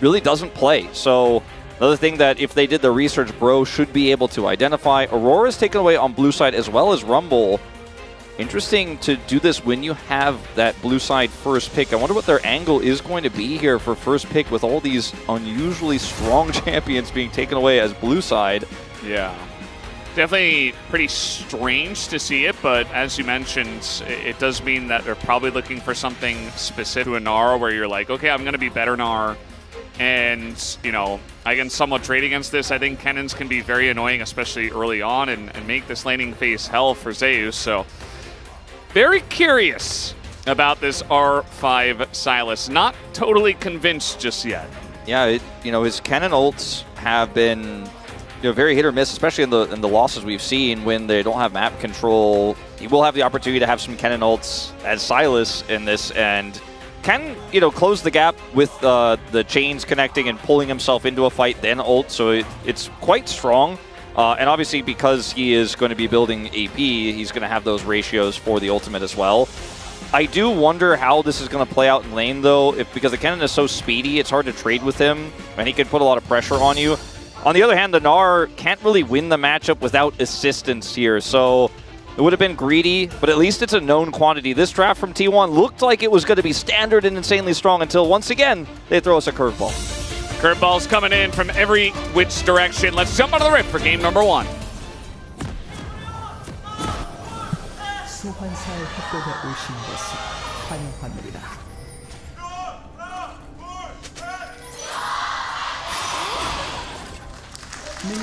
really doesn't play. So another thing that if they did the research, Bro should be able to identify. Aurora's taken away on blue side as well as Rumble. Interesting to do this when you have that blue side first pick. I wonder what their angle is going to be here for first pick with all these unusually strong champions being taken away as blue side. Yeah. Definitely pretty strange to see it, but as you mentioned, it does mean that they're probably looking for something specific to a Gnar where you're like, okay, I'm going to be better Gnar. And, you know, I can somewhat trade against this. I think cannons can be very annoying, especially early on, and make this laning phase hell for Zeus. So, very curious about this R5 Sylas. Not totally convinced just yet. Yeah, his cannon ults have been very hit or miss, especially in the losses we've seen when they don't have map control. He will have the opportunity to have some cannon ults as Sylas in this, and can close the gap with the chains connecting and pulling himself into a fight, then ult. So it's quite strong. And obviously, because he is going to be building AP, he's going to have those ratios for the ultimate as well. I do wonder how this is going to play out in lane, though, because the cannon is so speedy, it's hard to trade with him, and he can put a lot of pressure on you. On the other hand, the Gnar can't really win the matchup without assistance here, so it would have been greedy, but at least it's a known quantity. This draft from T1 looked like it was going to be standard and insanely strong until, once again, they throw us a curveball. Curveballs coming in from every which direction. Let's jump out of the rip for game number 1.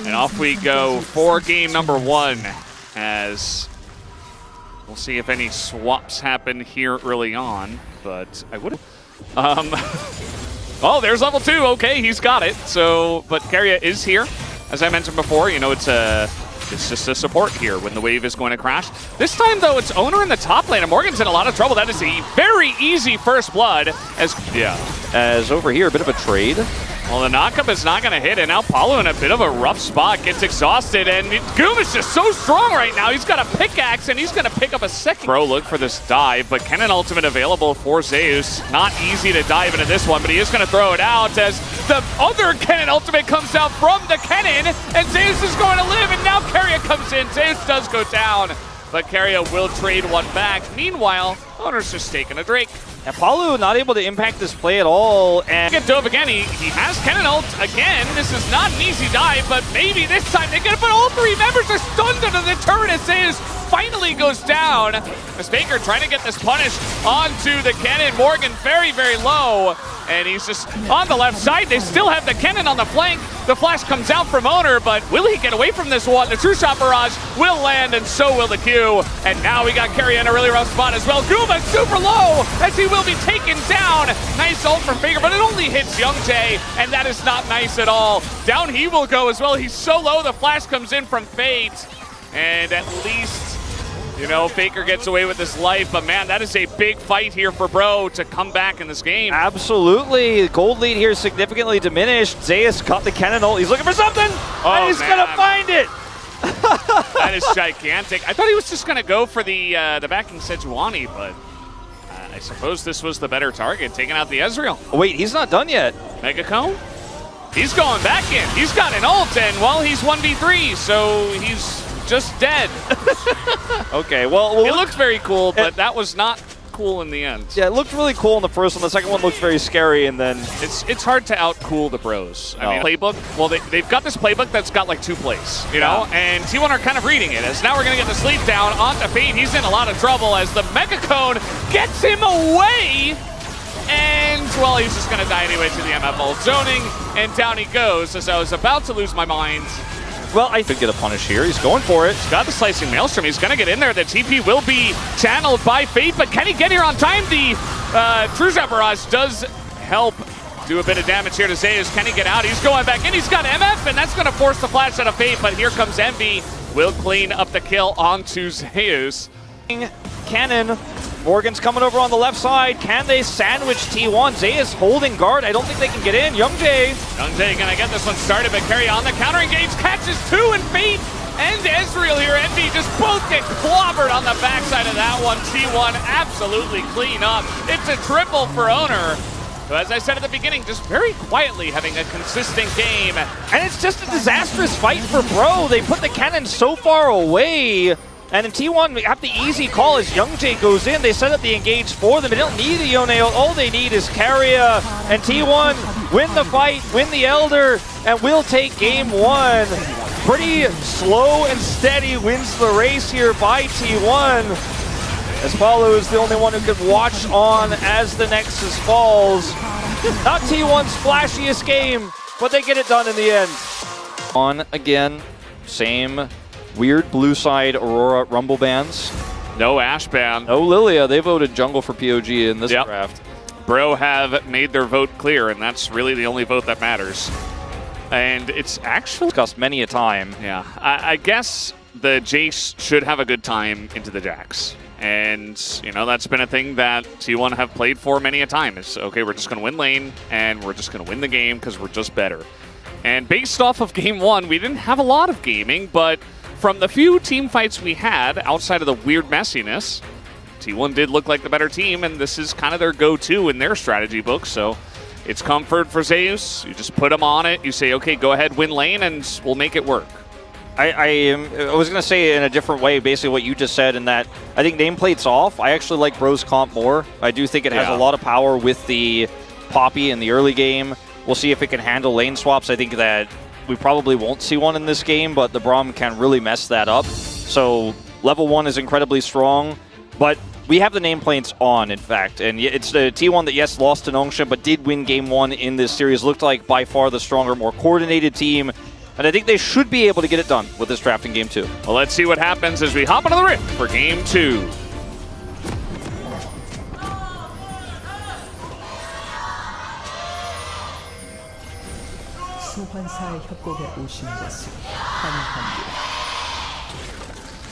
And off we go for game number 1, as we'll see if any swaps happen here early on, but I would oh, there's level 2. Okay, he's got it. So, but Keria is here. As I mentioned before, it's just a support here when the wave is going to crash. This time, though, it's Owner in the top lane, and Morgan's in a lot of trouble. That is a very easy first blood. As over here, a bit of a trade. Well, the knockup is not going to hit, and now Paulo in a bit of a rough spot, gets exhausted, and Goom is just so strong right now. He's got a pickaxe, and he's going to pick up a second. Bro, look for this dive, but Cannon ultimate available for Zeus. Not easy to dive into this one, but he is going to throw it out as the other Cannon ultimate comes out from the Cannon, and Zeus is going to live, and now Keria comes in. Zeus does go down, but Keria will trade one back. Meanwhile, Owner's just taking a drink. And Paulo not able to impact this play at all. And get dove again. He has cannon ult again. This is not an easy dive, but maybe this time they get it. But all 3 members are stunned under the turret as Zeus finally goes down. As Baker trying to get this punish onto the cannon. Morgan very, very low. And he's just on the left side. They still have the cannon on the flank. The flash comes out from Owner, but will he get away from this one? The True Shot Barrage will land, and so will the Q. And now we got Keria in a really rough spot as well. Guma super low as he will be taken down. Nice ult from Baker, but it only hits Young Jae, and that is not nice at all. Down he will go as well. He's so low, the flash comes in from Fate. And at least, Baker gets away with his life, but man, that is a big fight here for Bro to come back in this game. Absolutely. Gold lead here significantly diminished. Zeus caught the cannon ult. He's looking for something, and he's going to find it. That is gigantic. I thought he was just going to go for the backing Sejuani, but I suppose this was the better target, taking out the Ezreal. Oh, wait, he's not done yet. Megacone? He's going back in. He's got an ult, and he's 1v3, so he's just dead. Okay, well, it looked very cool, but that was not cool in the end. Yeah, it looked really cool in the first one. The second one looked very scary, and then it's hard to out-cool the Bros. I mean, playbook. Well, they've got this playbook that's got like 2 plays, and T1 are kind of reading it. As now we're gonna get the sleep down onto Fate. He's in a lot of trouble as the Mega Cone gets him away. And, well, he's just going to die anyway to the MF ult. Zoning, and down he goes as I was about to lose my mind. Well, I could get a punish here. He's going for it. He's got the Slicing Maelstrom. He's going to get in there. The TP will be channeled by Fate, but can he get here on time? The True Shot Barrage does help do a bit of damage here to Zeus. Can he get out? He's going back in. He's got MF, and that's going to force the flash out of Fate, but here comes Envy. Will clean up the kill onto Zeus. Cannon. Morgan's coming over on the left side. Can they sandwich T1? Zeus holding guard. I don't think they can get in. Young Jae gonna get this one started, but Keria on the counter engage catches 2, and Fate and Ezreal here. Envy just both get clobbered on the backside of that one. T1 absolutely clean up. It's a triple for Owner. So as I said at the beginning, just very quietly having a consistent game. And it's just a disastrous fight for Bro. They put the cannon so far away. And in T1, we have the easy call as YoungJay goes in. They set up the engage for them. They don't need a Yone. All they need is Carrier. And T1 win the fight, win the Elder, and will take game one. Pretty slow and steady wins the race here by T1. As Paulo is the only one who can watch on as the Nexus falls. Not T1's flashiest game, but they get it done in the end. On again, same weird blue side Aurora Rumble bans. No Ash ban. No Lilia. They voted jungle for POG in this draft. Bro have made their vote clear, and that's really the only vote that matters. And it's actually discussed many a time. Yeah, I guess the Jace should have a good time into the Jax. And, you know, that's been a thing that T1 have played for many a time. Is, okay, we're just going to win lane, and we're just going to win the game because we're just better. And based off of game one, we didn't have a lot of gaming, but from the few team fights we had, outside of the weird messiness, T1 did look like the better team, and this is kind of their go-to in their strategy book. So it's comfort for Zeus. You just put them on it. You say, okay, go ahead, win lane, and we'll make it work. I was going to say in a different way, basically what you just said, in that I think nameplate's off. I actually like Bro's comp more. I do think it has a lot of power with the Poppy in the early game. We'll see if it can handle lane swaps. I think that we probably won't see one in this game, but the Braum can really mess that up. So level 1 is incredibly strong, but we have the nameplates on, in fact. And it's the T1 that, yes, lost to Nongsha, but did win game 1 in this series. Looked like by far the stronger, more coordinated team. And I think they should be able to get it done with this draft in game 2. Well, let's see what happens as we hop into the Rift for game 2.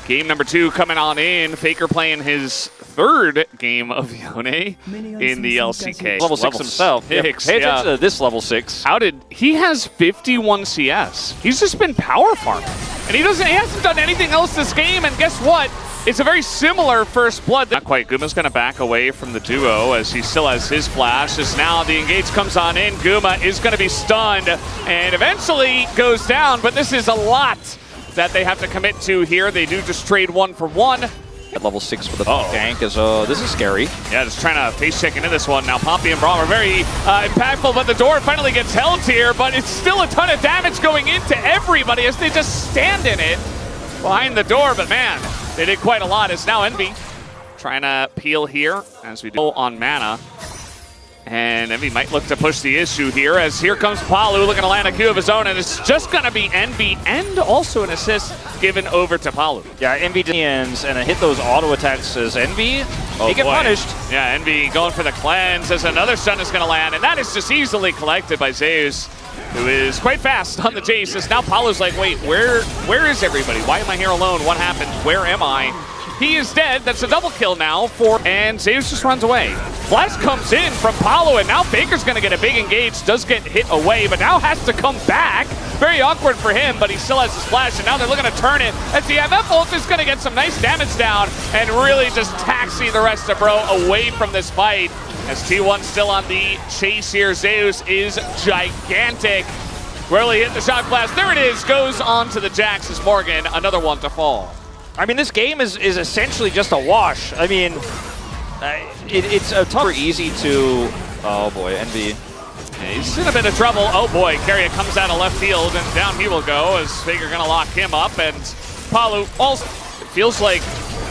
Game number 2 coming on in. Faker playing his third game of Yone in the LCK. Level 6 himself. Pay attention to this level 6. He has 51 CS. He's just been power farming. And he hasn't done anything else this game, and guess what? It's a very similar first blood. Not quite. Guma's going to back away from the duo as he still has his flash. As now the engage comes on in. Guma is going to be stunned and eventually goes down, but this is a lot that they have to commit to here. They do just trade 1 for 1. At level 6 for the tank is this is scary. Yeah, just trying to face check into this one. Now Poppy and Braum are very impactful, but the door finally gets held here, but it's still a ton of damage going into everybody as they just stand in it behind the door. But man, they did quite a lot. It's now Envy trying to peel here as we do on mana. And Envy might look to push the issue here as here comes Palu looking to land a Q of his own, and it's just going to be Envy and also an assist given over to Palu. Yeah, Envy ends and hit those auto attacks as Envy. He get punished. Yeah, Envy going for the cleanse as another stun is going to land, and that is just easily collected by Zeus, who is quite fast on the chase. As now Palu's like, wait, where is everybody? Why am I here alone? What happened? Where am I? He is dead. That's a double kill now and Zeus just runs away. Flash comes in from Palu, and now Faker's going to get a big engage. Does get hit away, but now has to come back. Very awkward for him, but he still has his flash, and now they're looking to turn it. As the MF ult is going to get some nice damage down and really just taxi the rest of Bro away from this fight. As T1 still on the chase here. Zeus is gigantic. Really hit the shot blast. There it is. Goes on to the Jax as Morgan, another one to fall. I mean, this game is essentially just a wash. I mean, it's a tough, easy to. Oh boy, Envy. Yeah, he's in a bit of trouble. Oh boy, Carrier comes out of left field and down he will go as Faker gonna lock him up, and Palu also. It feels like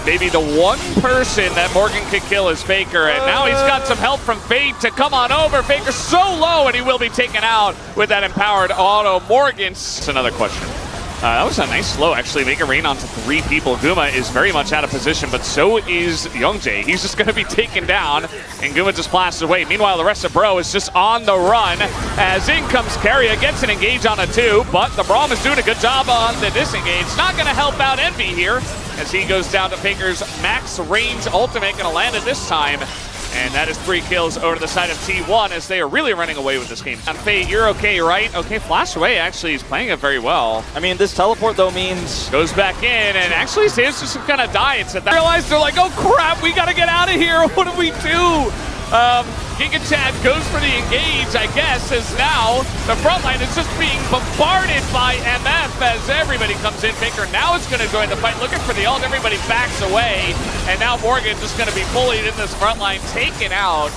maybe the one person that Morgan could kill is Faker, and now he's got some help from Fate to come on over. Faker's so low, and he will be taken out with that empowered auto. Morgan's another question. That was a nice slow, actually. Make a rain onto 3 people. Guma is very much out of position, but so is YoungJay. He's just going to be taken down, and Guma just blasts away. Meanwhile, the rest of Bro is just on the run as in comes Carrier, gets an engage on a 2, but the Braum is doing a good job on the disengage. Not going to help out Envy here as he goes down to Faker's max range ultimate. Going to land it this time. And that is 3 kills over to the side of T1 as they are really running away with this game. And Fate, you're okay, right? Okay, flash away. Actually, he's playing it very well. I mean, this teleport, though, means... Goes back in, and actually, Zeus just going to die. It's at that. Realize they're like, oh, crap, we got to get out of here. What do we do? Giga Chad goes for the engage, I guess, as now the front line is just being bombarded by MF as everybody comes in. Faker now is going to join the fight, looking for the ult. Everybody backs away, and now Morgan just going to be bullied in this front line, taken out.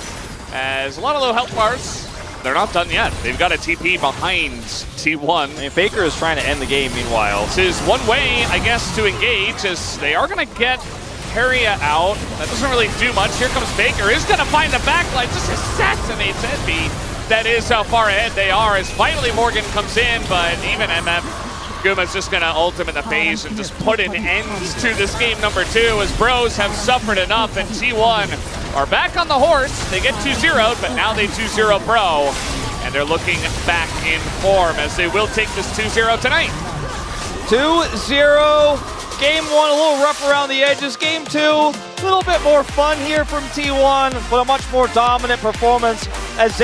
As a lot of low health bars, they're not done yet. They've got a TP behind T1. And Faker is trying to end the game meanwhile. This is one way, I guess, to engage, as they are going to get Harriet out. That doesn't really do much. Here comes Faker. Is going to find the backline. Just assassinates Envy. That is how far ahead they are, as finally Morgan comes in, but even MF Guma's just going to ult him in the face and just put an end to this game number 2, as Bros have suffered enough, and T1 are back on the horse. They get 2-0'd, but now they 2-0 Bro, and they're looking back in form as they will take this 2-0 tonight. 2-0. Game 1 a little rough around the edges. Game 2 a little bit more fun here from T1, but a much more dominant performance as they